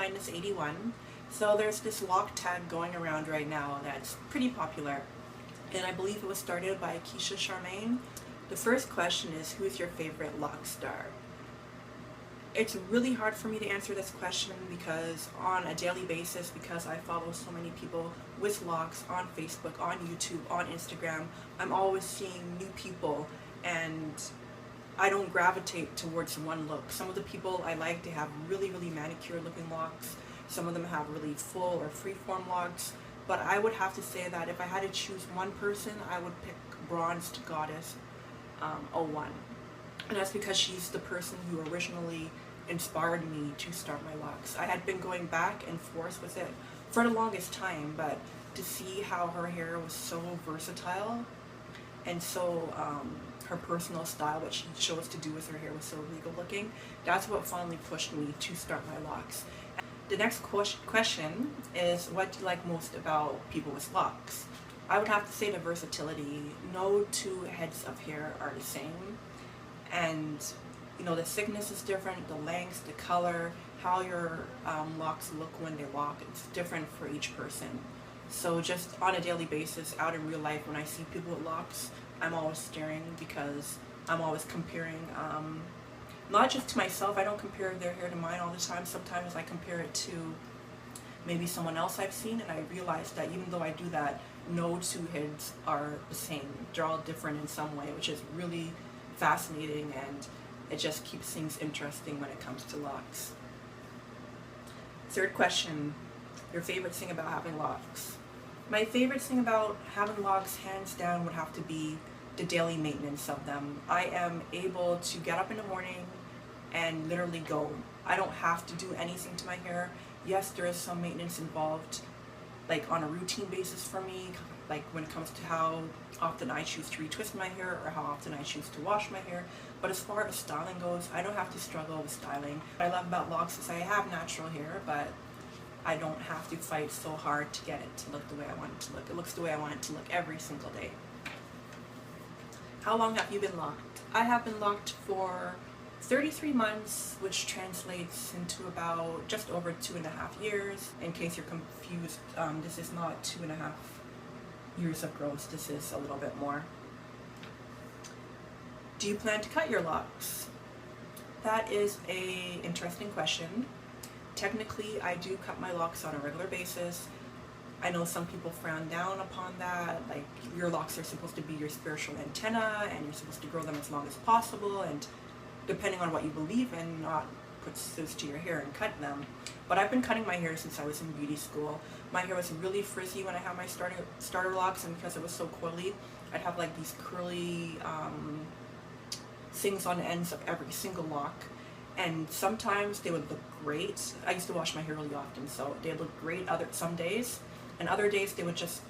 81. So there's this lock tag going around right now that's pretty popular, and I believe it was started by Keisha Charmaine. The first question is, who's your favorite lock star? It's really hard for me to answer this question because on a daily basis, because I follow so many people with locks on Facebook, on YouTube, on Instagram, I'm always seeing new people, and I don't gravitate towards one look. Some of the people I like, they have really manicured looking locks. Some of them have really full or freeform locks. But I would have to say that if I had to choose one person, I would pick Bronzed Goddess 01. And that's because she's the person who originally inspired me to start my locks. I had been going back and forth with it for the longest time, but to see how her hair was so versatile and so her personal style, what she chose to do with her hair was so regal looking, that's what finally pushed me to start my locks. The next question is, what do you like most about people with locks? I would have to say the versatility. No two heads of hair are the same, and you know, the thickness is different, the length, the color, how your locks look when they lock, it's different for each person. So just on a daily basis, out in real life, when I see people with locks, I'm always staring because I'm always comparing, not just to myself. I don't compare their hair to mine all the time. Sometimes I compare it to maybe someone else I've seen, and I realize that even though I do that, no two heads are the same. They're all different in some way, which is really fascinating, and it just keeps things interesting when it comes to locks. Third question, your favorite thing about having locks? My favorite thing about having locks, hands down, would have to be the daily maintenance of them. I am able to get up in the morning and literally go. I don't have to do anything to my hair. Yes, there is some maintenance involved, like on a routine basis for me, like when it comes to how often I choose to retwist my hair or how often I choose to wash my hair. But as far as styling goes, I don't have to struggle with styling. What I love about locks is I have natural hair, but I don't have to fight so hard to get it to look the way I want it to look. It looks the way I want it to look every single day. How long have you been locked? I have been locked for 33 months, which translates into about just over 2.5 years. In case you're confused, this is not 2.5 years of growth, this is a little bit more. Do you plan to cut your locks? That is an interesting question. Technically, I do cut my locks on a regular basis. I know some people frown down upon that, like your locks are supposed to be your spiritual antenna and you're supposed to grow them as long as possible, and depending on what you believe in, not put scissors to your hair and cut them. But I've been cutting my hair since I was in beauty school. My hair was really frizzy when I had my starter locks, and because it was so coily, I'd have like these curly things on the ends of every single lock. And sometimes they would look great. I used to wash my hair really often, so they would look great some days, and other days they would just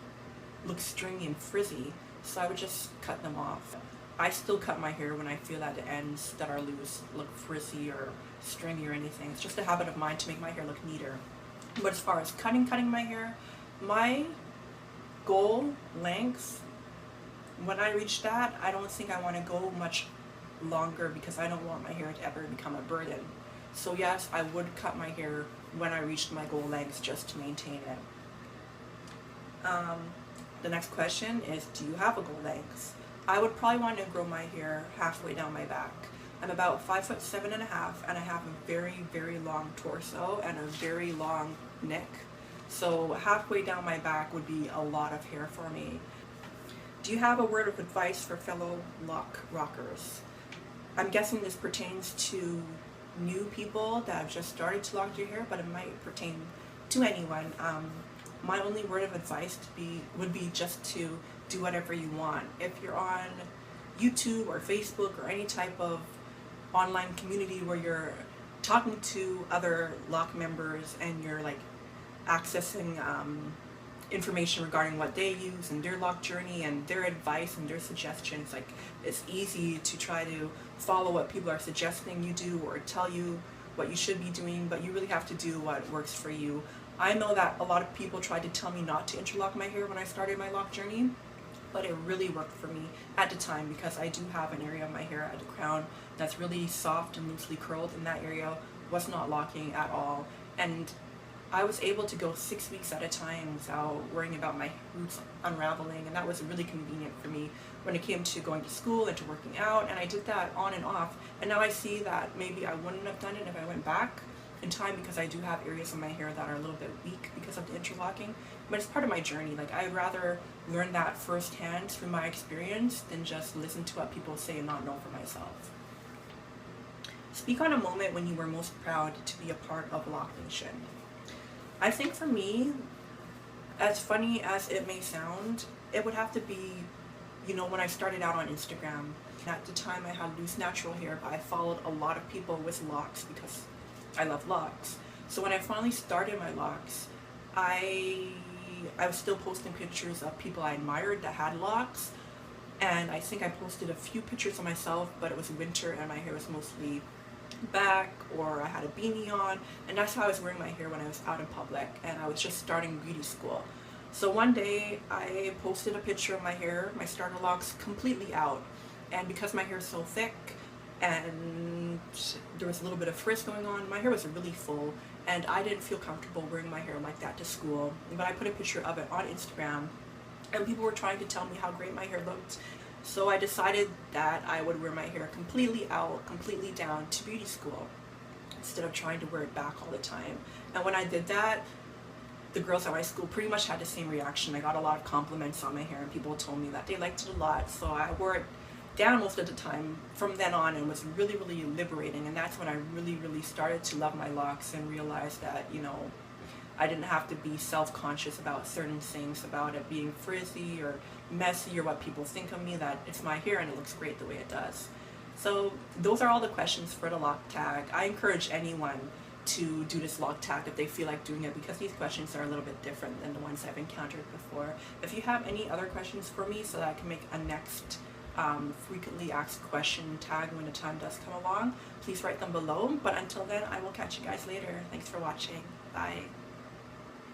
look stringy and frizzy, so I would just cut them off. I still cut my hair when I feel that the ends that are loose look frizzy or stringy or anything. It's just a habit of mine to make my hair look neater. But as far as cutting my hair, my goal length, when I reach that, I don't think I want to go much longer because I don't want my hair to ever become a burden. So yes, I would cut my hair when I reached my goal length just to maintain it. The next question is, do you have a goal length? I would probably want to grow my hair halfway down my back. I'm about 5'7.5", and I have a very long torso and a very long neck. So halfway down my back would be a lot of hair for me. Do you have a word of advice for fellow lock rockers? I'm guessing this pertains to new people that have just started to lock their hair, but it might pertain to anyone. My only word of advice would be just to do whatever you want. If you're on YouTube or Facebook or any type of online community where you're talking to other lock members and you're like accessing information regarding what they use and their lock journey and their advice and their suggestions, like it's easy to try to follow what people are suggesting you do or tell you what you should be doing, but you really have to do what works for you. I know that a lot of people tried to tell me not to interlock my hair when I started my lock journey, but it really worked for me at the time because I do have an area of my hair at the crown that's really soft and loosely curled, and that area was not locking at all. and I was able to go 6 weeks at a time without worrying about my roots unraveling, and that was really convenient for me when it came to going to school and to working out, and I did that on and off. And now I see that maybe I wouldn't have done it if I went back in time, because I do have areas of my hair that are a little bit weak because of the interlocking, but it's part of my journey. Like, I'd rather learn that firsthand through my experience than just listen to what people say and not know for myself. Speak on a moment when you were most proud to be a part of Loc'dation. I think for me, as funny as it may sound, it would have to be, you know, when I started out on Instagram. At the time I had loose natural hair, but I followed a lot of people with locks because I love locks. So when I finally started my locks, I was still posting pictures of people I admired that had locks, and I think I posted a few pictures of myself, but it was winter and my hair was mostly back, or I had a beanie on, and that's how I was wearing my hair when I was out in public, and I was just starting beauty school. So one day I posted a picture of my hair, my starter locks completely out, and because my hair is so thick and there was a little bit of frizz going on, my hair was really full, and I didn't feel comfortable wearing my hair like that to school. But I put a picture of it on Instagram, and people were trying to tell me how great my hair looked. So I decided that I would wear my hair completely out, completely down to beauty school, instead of trying to wear it back all the time. And when I did that, the girls at my school pretty much had the same reaction. I got a lot of compliments on my hair, and people told me that they liked it a lot. So I wore it down most of the time from then on, and was really, really liberating. And that's when I really, really started to love my locks and realized that, you know, I didn't have to be self-conscious about certain things, about it being frizzy or messy or what people think of me, that it's my hair and it looks great the way it does. So those are all the questions for the lock tag. I encourage anyone to do this lock tag if they feel like doing it, because these questions are a little bit different than the ones I've encountered before. If you have any other questions for me so that I can make a next frequently asked question tag when the time does come along, please write them below. But until then, I will catch you guys later. Thanks for watching. Bye.